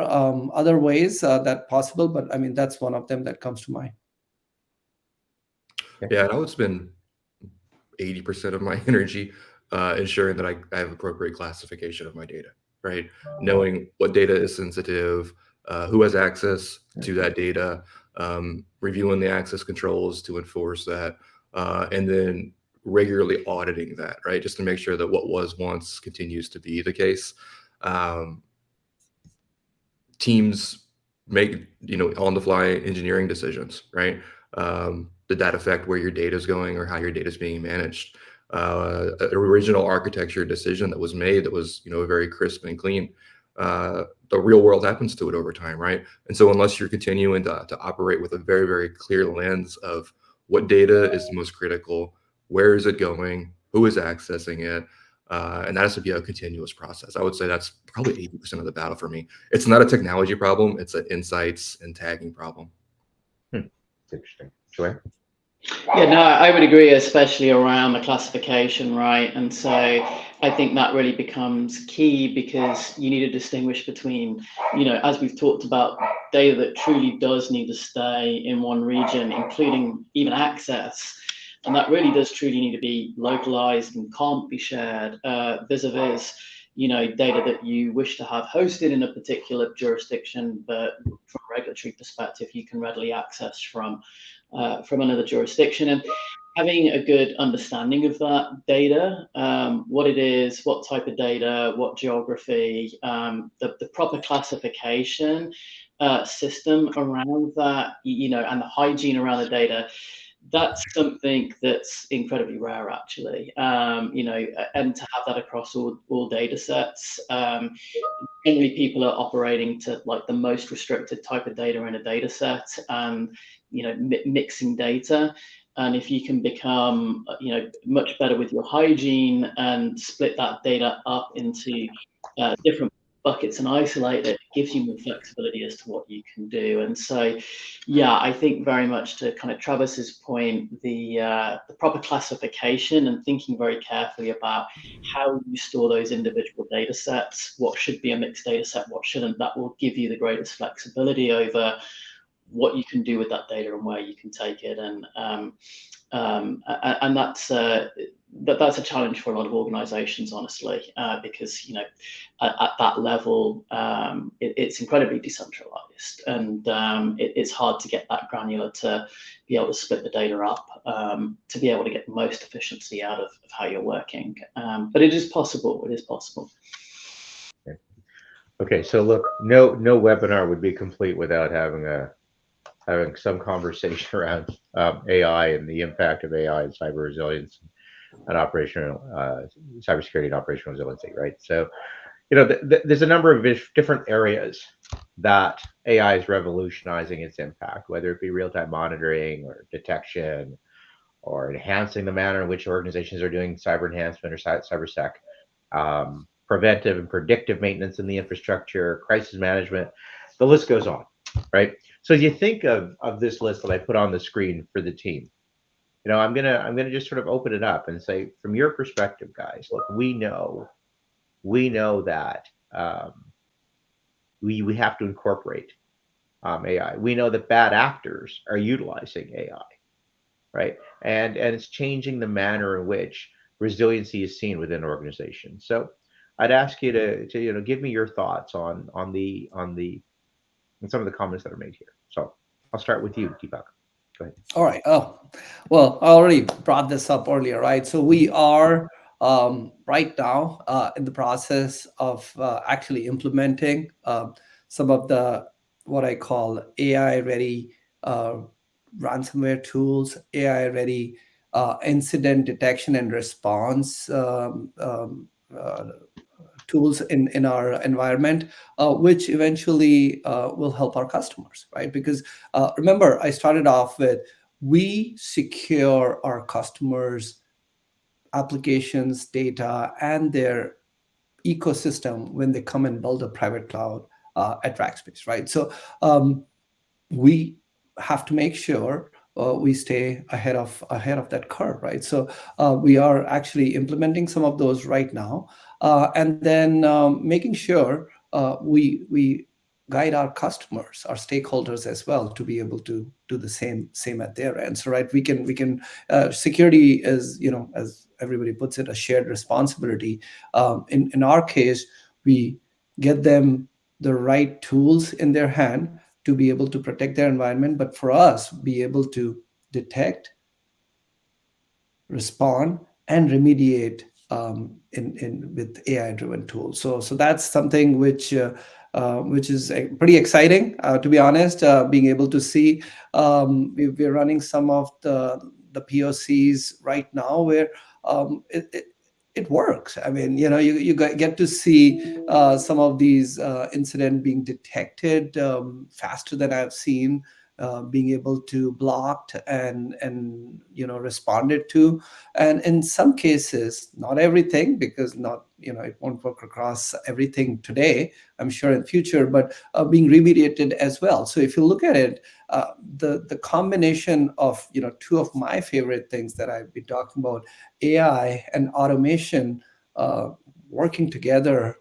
other ways that possible, but I mean that's one of them that comes to mind. Yeah, and I would spend 80% of my energy ensuring that I have appropriate classification of my data, right? Knowing what data is sensitive, who has access to that data, reviewing the access controls to enforce that, and then regularly auditing that, right? Just to make sure that what was once continues to be the case. Teams make, on the fly engineering decisions, right? Did that affect where your data is going or how your data is being managed? An original architecture decision that was made that was, very crisp and clean. The real world happens to it over time, right? And so unless you're continuing to operate with a very, very clear lens of what data is the most critical, where is it going, who is accessing it, and that has to be a continuous process. I would say that's probably 80% of the battle for me. It's not a technology problem; it's an insights and tagging problem. It's interesting. Joanne? Yeah, no, I would agree, especially around the classification, right? And so I think that really becomes key, because you need to distinguish between, as we've talked about, data that truly does need to stay in one region, including even access. And that really does truly need to be localized and can't be shared, vis-a-vis, data that you wish to have hosted in a particular jurisdiction, but from a regulatory perspective, you can readily access from another jurisdiction. And having a good understanding of that data, what it is, what type of data, what geography, the proper classification system around that, and the hygiene around the data, that's something that's incredibly rare, actually. And to have that across all data sets, generally people are operating to like the most restricted type of data in a data set, and mixing data. And if you can become much better with your hygiene and split that data up into different buckets and isolate it, gives you more flexibility as to what you can do. And so, yeah, I think very much to kind of Travis's point, the proper classification and thinking very carefully about how you store those individual data sets, what should be a mixed data set, what shouldn't, that will give you the greatest flexibility over what you can do with that data and where you can take it. And that's a challenge for a lot of organizations, honestly, because at that level, it's incredibly decentralized, and it's hard to get that granular to be able to split the data up, to be able to get the most efficiency out of how you're working. But it is possible. It is possible. Okay, so look, no webinar would be complete without having some conversation around AI and the impact of AI and cyber resilience and operational cybersecurity and operational resiliency, right? So, there's a number of different areas that AI is revolutionizing its impact, whether it be real-time monitoring or detection, or enhancing the manner in which organizations are doing cyber enhancement or cybersec, preventive and predictive maintenance in the infrastructure, crisis management. The list goes on, right? So as you think of this list that I put on the screen for the team, I'm gonna just sort of open it up and say, from your perspective, guys, look, we know that we have to incorporate AI. We know that bad actors are utilizing AI, right? And it's changing the manner in which resiliency is seen within organizations. So I'd ask you to give me your thoughts on some of the comments that are made here. So I'll start with you, Deepak. Go ahead. All right. Oh, well, I already brought this up earlier, right? So we are right now in the process of actually implementing some of the what I call AI-ready ransomware tools, AI-ready incident detection and response tools in our environment, which eventually will help our customers, right? Because remember, I started off with, we secure our customers' applications, data, and their ecosystem when they come and build a private cloud at Rackspace, right? So we have to make sure we stay ahead of that curve, right? So we are actually implementing some of those right now, and then making sure we guide our customers, our stakeholders as well, to be able to do the same at their end. So right, we can security is, as everybody puts it, a shared responsibility. In our case, we get them the right tools in their hand to be able to protect their environment, but for us, be able to detect, respond, and remediate with AI-driven tools. So that's something which is pretty exciting, to be honest. Being able to see, we're running some of the POCs right now where it works. I mean, you get to see some of these incidents being detected faster than I've seen, being able to blocked and responded to, and in some cases, not everything, because it won't work across everything today, I'm sure in future, but being remediated as well. So if you look at it, the combination of two of my favorite things that I've been talking about, AI and automation working together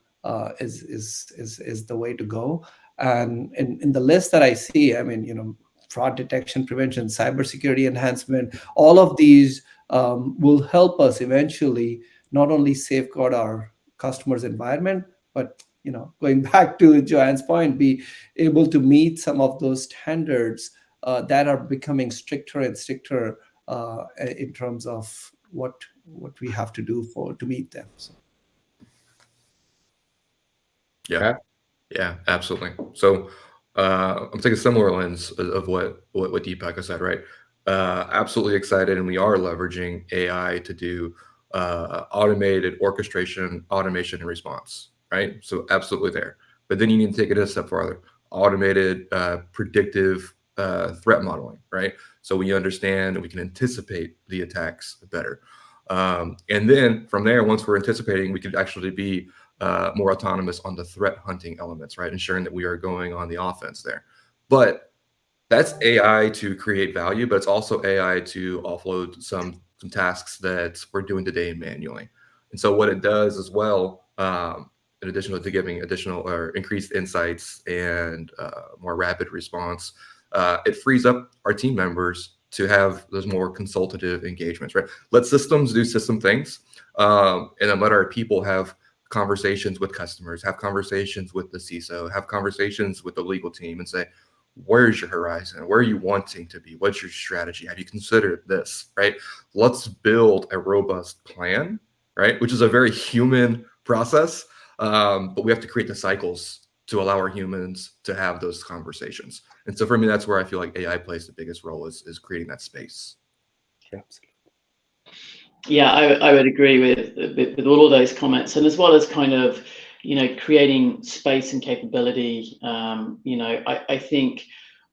is the way to go. And in the list that I see, I mean, fraud detection, prevention, cybersecurity enhancement, all of these will help us eventually not only safeguard our customer's environment. But going back to Joanne's point, be able to meet some of those standards that are becoming stricter and stricter in terms of what we have to do to meet them. So. Yeah. Yeah, absolutely. So I'm taking a similar lens of what Deepak has said, right? Absolutely excited, and we are leveraging AI to do automated orchestration, automation, and response, right? So absolutely there. But then you need to take it a step farther. Automated predictive threat modeling, right? So we understand and we can anticipate the attacks better. And then from there, once we're anticipating, we could actually be more autonomous on the threat hunting elements, right? Ensuring that we are going on the offense there. But that's AI to create value, but it's also AI to offload some tasks that we're doing today manually. And so what it does as well, in addition to giving additional or increased insights and more rapid response, it frees up our team members to have those more consultative engagements, right? Let systems do system things, and then let our people have conversations with customers, have conversations with the CISO, have conversations with the legal team and say, where's your horizon? Where are you wanting to be? What's your strategy? Have you considered this, right? Let's build a robust plan, right? Which is a very human process, but we have to create the cycles to allow our humans to have those conversations. And so for me, that's where I feel like AI plays the biggest role is creating that space. Yeah, I would agree with all of those comments, and as well as kind of, creating space and capability. I think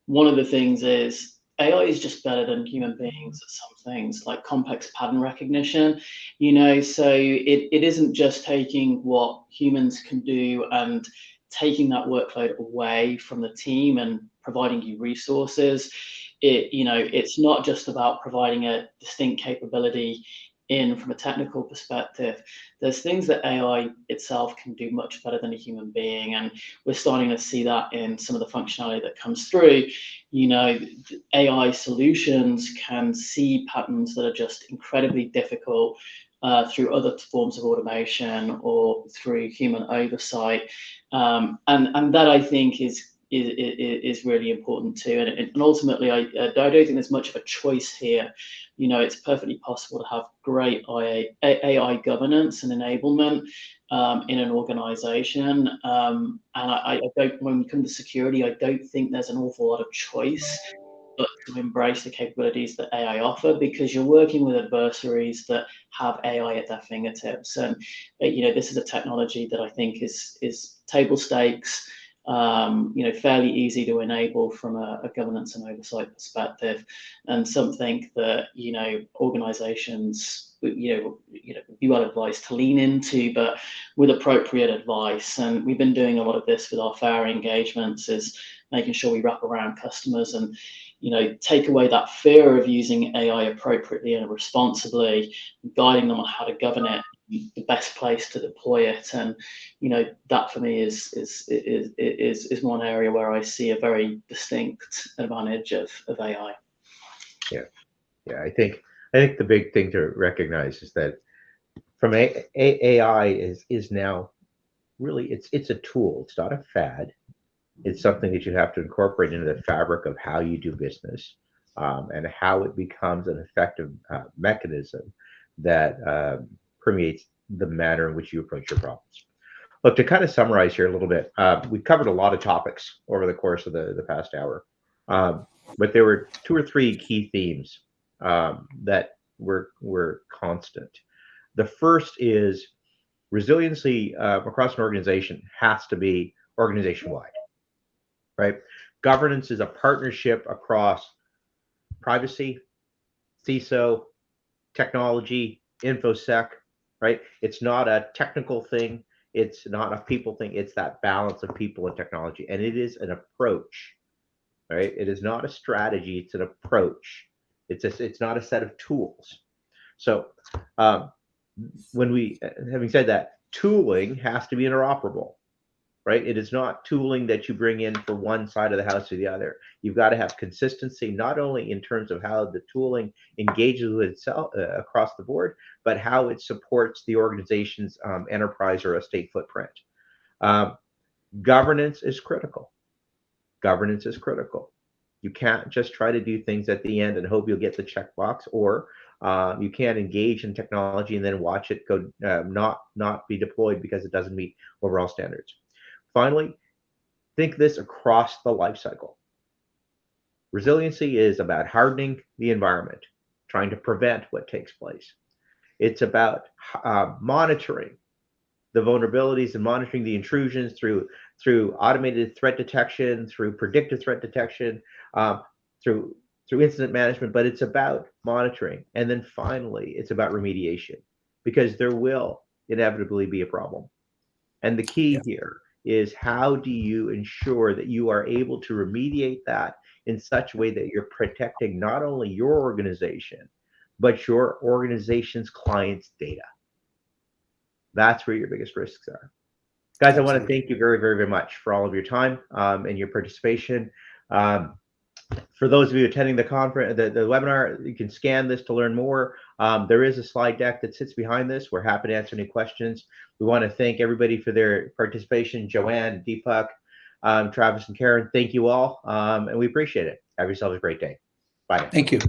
one of the things is AI is just better than human beings at some things, like complex pattern recognition. So it isn't just taking what humans can do and taking that workload away from the team and providing you resources. It's not just about providing a distinct capability from a technical perspective. There's things that AI itself can do much better than a human being, and we're starting to see that in some of the functionality that comes through. AI solutions can see patterns that are just incredibly difficult through other forms of automation or through human oversight, and that I think is really important too. And ultimately, I don't think there's much of a choice here. It's perfectly possible to have great AI governance and enablement in an organization. And I don't, when we come to security, I don't think there's an awful lot of choice but to embrace the capabilities that AI offer, because you're working with adversaries that have AI at their fingertips. And this is a technology that I think is table stakes. Fairly easy to enable from a governance and oversight perspective, and something that organizations be well advised to lean into, but with appropriate advice. And we've been doing a lot of this with our FAIR engagements, is making sure we wrap around customers and take away that fear of using AI appropriately and responsibly, guiding them on how to govern it, the best place to deploy it. And that for me is one area where I see a very distinct advantage of AI. Yeah, I think the big thing to recognize is that from AI is now really it's a tool. It's not a fad. It's something that you have to incorporate into the fabric of how you do business, and how it becomes an effective mechanism that permeates the manner in which you approach your problems. Look, to kind of summarize here a little bit, we've covered a lot of topics over the course of the past hour, but there were 2 or 3 key themes that were constant. The first is resiliency across an organization has to be organization-wide, right? Governance is a partnership across privacy, CISO, technology, InfoSec, right? It's not a technical thing. It's not a people thing. It's that balance of people and technology. And it is an approach, right? It is not a strategy. It's an approach. It's not a set of tools. So having said that, tooling has to be interoperable, right? It is not tooling that you bring in for one side of the house or the other. You've got to have consistency, not only in terms of how the tooling engages with itself across the board, but how it supports the organization's enterprise or estate footprint. Governance is critical. Governance is critical. You can't just try to do things at the end and hope you'll get the checkbox, or you can't engage in technology and then watch it go not be deployed because it doesn't meet overall standards. Finally, think this across the life cycle. Resiliency is about hardening the environment, trying to prevent what takes place. It's about monitoring the vulnerabilities and monitoring the intrusions through automated threat detection, through predictive threat detection, through incident management. But it's about monitoring, and then finally, it's about remediation, because there will inevitably be a problem. And the key here is, how do you ensure that you are able to remediate that in such a way that you're protecting not only your organization, but your organization's clients' data? That's where your biggest risks are. Guys, I want to thank you very, very, very much for all of your time and your participation. For those of you attending the conference, the webinar, you can scan this to learn more. There is a slide deck that sits behind this. We're happy to answer any questions. We want to thank everybody for their participation. Joanne, Deepak, Travis, and Karen, thank you all, and we appreciate it. Have yourselves a great day. Bye. Thank you.